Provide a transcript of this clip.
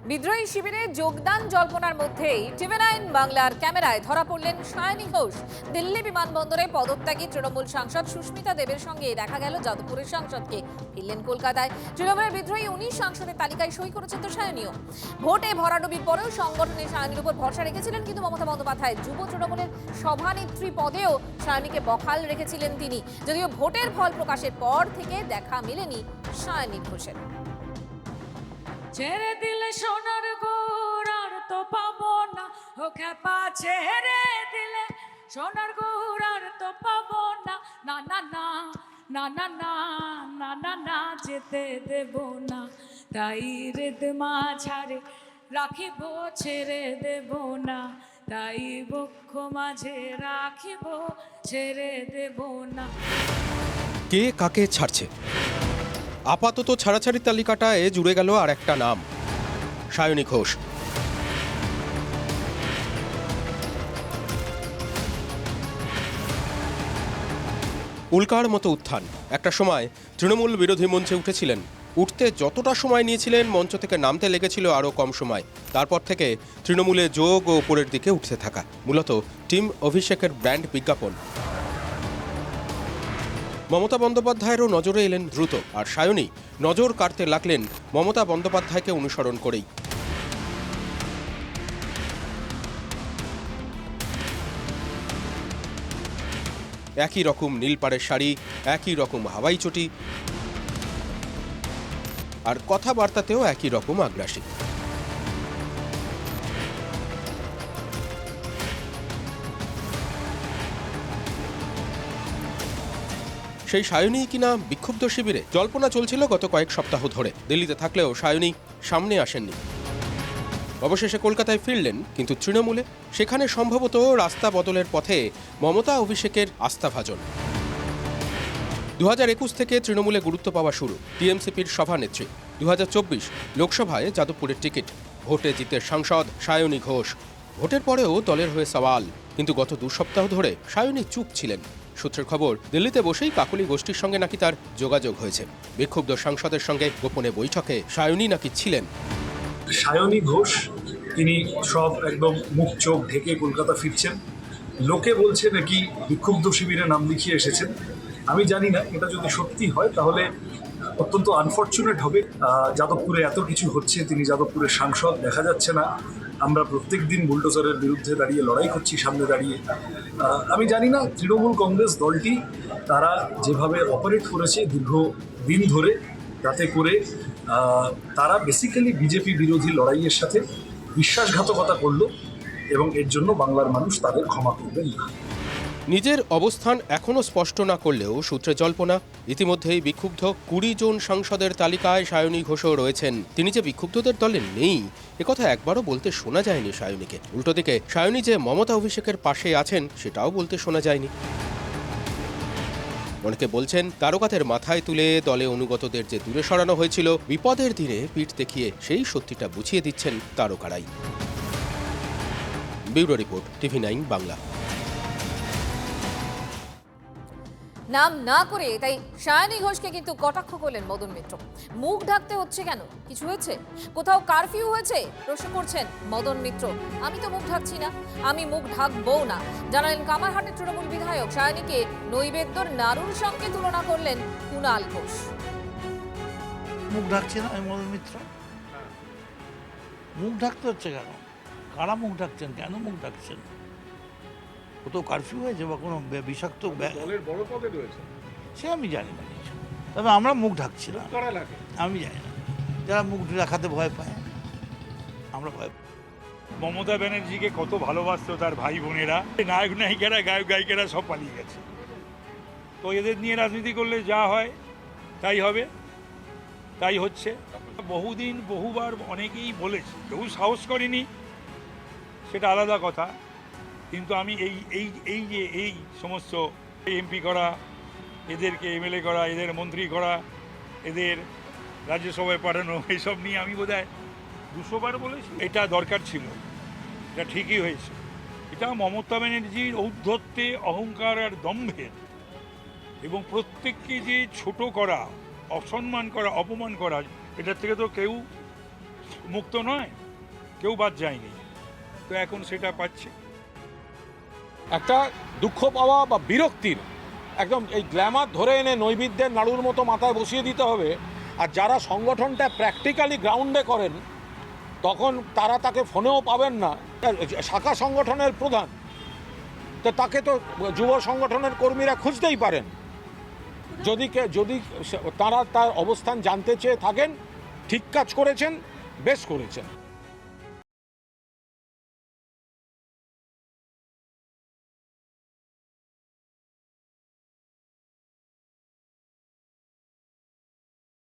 বিদ্রোহী শিবিরে যোগদান জল্পনার মধ্যেই টিভি9 বাংলার ক্যামেরায় ধরা পড়লেন সায়নী ঘোষ। দিল্লি বিমানবন্দরে পদত্যাগী তৃণমূল সাংসদ সুস্মিতা দেবের সঙ্গে দেখা গেল যাদবপুরের সাংসদকে। ফিরলেন কলকাতায়। তৃণমূলের বিদ্রোহী 19 সাংসদের তালিকায় সই করেছেন তো সায়নীও। ভোটে ভরাডুবির পরেও সংগঠনে সায়নীর উপর ভরসা রেখেছিলেন কিন্তু মমতা বন্দ্যোপাধ্যায়। যুব তৃণমূলের সভানেত্রী পদেও সায়নীকে বহাল রেখেছিলেন তিনি, যদিও ভোটের ফল প্রকাশের পর থেকে দেখা মেলেনি সায়নী ঘোষের। ছেড়ে দিলে সোনার গুড় আর তো পাবো না, ও খেপা ছেড়ে দিলে সোনার গুড় আর তো পাবো না, না না না না না না না না না যেতে দেব না, তাই হৃদ মাঝারে রাখিব ছেড়ে দেব না, তাই বক্ষ মাঝে রাখিব ছেড়ে দেব না। কে কাকে ছাড়ছে? আপাতত ছাড়াছাড়ি তালিকাটায় জুড়ে গেল আর একটা নাম, সায়নী ঘোষ। উল্কার মতো উত্থান। একটা সময় তৃণমূল বিরোধী মঞ্চে উঠেছিলেন, উঠতে যতটা সময় নিয়েছিলেন মঞ্চ থেকে নামতে লেগেছিল আরও কম সময়। তারপর থেকে তৃণমূলে যোগ ও উপরের দিকে উঠতে থাকা, মূলত টিম অভিষেকের ব্র্যান্ড বিজ্ঞাপন। মমতা বন্দ্যোপাধ্যায়েরও নজরে এলেন দ্রুত, আর সায়নী নজর কাড়তে লাগলেন মমতা বন্দ্যোপাধ্যায়কে অনুসরণ করেই। একই রকম নীলপাড়ের শাড়ি, একই রকম হাওয়াই চটি, আর কথাবার্তাতেও একই রকম আগ্রাসী। সেই সায়নী কিনা বিক্ষুব্ধ শিবিরে? জল্পনা চলছিল গত কয়েক সপ্তাহ ধরে। দিল্লিতে থাকলেও সায়নী সামনে আসেননি। অবশেষে কলকাতায় ফিরলেন, কিন্তু তৃণমূলে সেখানে সম্ভবত রাস্তা বদলের পথে মমতা অভিষেকের আস্থাভাজন। 2021 থেকে তৃণমূলে গুরুত্ব পাওয়া শুরু। টিএমসিপির সভানেত্রী। 2024 লোকসভায় যাদবপুরের টিকিট। ভোটে জিতে সাংসদ সায়নী ঘোষ। ভোটের পরেও দলের হয়ে সওয়াল, কিন্তু গত 2 সপ্তাহ ধরে সায়নী চুপ ছিলেন। সূত্রের খবর, দিল্লিতে বসেই কাকলি গোষ্ঠীর সঙ্গে নাকি তার যোগাযোগ হয়েছে। বিক্ষুব্ধ সাংসদের সঙ্গে গোপনে বৈঠকে সায়নী নাকি ছিলেন। সায়নী ঘোষ তিনি সব একদম মুখ চোখ ঢেকে কলকাতা ফিরছেন। লোকে বলছে নাকি বিক্ষুব্ধ শিবিরে নাম লিখিয়ে এসেছেন। আমি জানি না, এটা যদি সত্যি হয় তাহলে অত্যন্ত আনফর্চুনেট হবে। যাদবপুরে এত কিছু হচ্ছে, তিনি যাদবপুরের সাংসদ, দেখা যাচ্ছে না। আমরা প্রত্যেক দিন বুলডোজারের বিরুদ্ধে দাঁড়িয়ে লড়াই করছি সামনে দাঁড়িয়ে। আমি জানি না তৃণমূল কংগ্রেস দলটি তারা যেভাবে অপারেট করেছে দীর্ঘদিন ধরে, তাতে করে তারা বেসিক্যালি বিজেপি বিরোধী লড়াইয়ের সাথে বিশ্বাসঘাতকতা করলো, এবং এর জন্য বাংলার মানুষ তাদের ক্ষমা করবেন না। নিজের অবস্থান এখনও স্পষ্ট না করলেও সূত্রে জল্পনা, ইতিমধ্যেই বিক্ষুব্ধ 20 জন সাংসদের তালিকায় সায়নী ঘোষও রয়েছেন। তিনি যে বিক্ষুব্ধদের দলে নেই, একথা একবারও বলতে শোনা যায়নি সায়নীকে। উল্টো দিকে সায়নী যে মমতা অভিষেকের পাশে আছেন সেটাও বলতে শোনা যায়নি। অনেকে বলছেন, তারকাদের মাথায় তুলে দলে অনুগতদের যে দূরে সরানো হয়েছিল, বিপদের দিনে পিঠ দেখিয়ে সেই সত্যিটা বুঝিয়ে দিচ্ছেন তারকারাই। Bureau report, TV nine Bangla. নাম না করে তাই সায়নী ঘোষকে কিন্তু কটাক্ষ করলেন মদন মিত্র। মুখ ঢাকতে হচ্ছে কেন? কিছু হয়েছে? কোথাও কারফিউ হয়েছে? প্রশ্ন করছেন মদন মিত্র। আমি তো মুখ ঢাকছি না, আমি মুখ ঢাকবও না, জানালেন কামারহাটের তৃণমূল বিধায়ক। সায়নীকে নৈবেদ্যর নাড়ুর সঙ্গে তুলনা করলেন কুণাল ঘোষ। মুখ ঢাকছে না আমি মদন মিত্র? মুখ ঢাকতে হচ্ছে কেন? কারা মুখ ঢাকছেন? কেন মুখ ঢাকছেন? কোথাও কারফিউ হয়েছে বা কোনো বিষাক্ত দলের বড় পদে রয়েছে সে আমি জানি না কিছু, তবে আমরা মুখ ঢাকছি না। আমি জানি না, যারা মুখ রাখাতে ভয় পায়, আমরা ভয় পাই। মমতা ব্যানার্জিকে কত ভালোবাসতো তার ভাই বোনেরা, নায়ক নায়িকারা, গায়ক গায়িকারা সব পালিয়ে গেছে। তো এদের নিয়ে রাজনীতি করলে যা হয় তাই হবে, তাই হচ্ছে। বহুদিন বহুবার অনেকেই বলেছে, কেউ সাহস করেনি, সেটা আলাদা কথা। কিন্তু আমি এই সমস্ত এমপি করা, এদেরকে এমএলএ করা, এদের মন্ত্রী করা, এদের রাজ্যসভায় পাঠানো, এইসব নিয়ে আমি বোধহয় 200 বার বলেছি। এটা দরকার ছিল, এটা ঠিকই হয়েছে। এটা মমতা ব্যানার্জির ঔদ্ধত্যে, অহংকার আর দম্ভের, এবং প্রত্যেককে যে ছোট করা, অসম্মান করা, অপমান করা, এটার থেকে তো কেউ মুক্ত নয়, কেউ বাদ যায়নি, তো এখন সেটা পাচ্ছে। একটা দুঃখ পাওয়া বা বিরক্তির একদম এই গ্ল্যামার ধরে এনে নৈবেদ্যের নাড়ুর মতো মাথায় বসিয়ে দিতে হবে, আর যারা সংগঠনটা প্র্যাকটিক্যালি গ্রাউন্ডে করেন তখন তারা তাকে ফোনেও পাবেন না। শাখা সংগঠনের প্রধান, তো তাকে তো যুব সংগঠনের কর্মীরা খুঁজতেই পারেন। যদি তারা তার অবস্থান জানতে চেয়ে থাকেন, ঠিক কাজ করেছেন, বেশ করেছেন।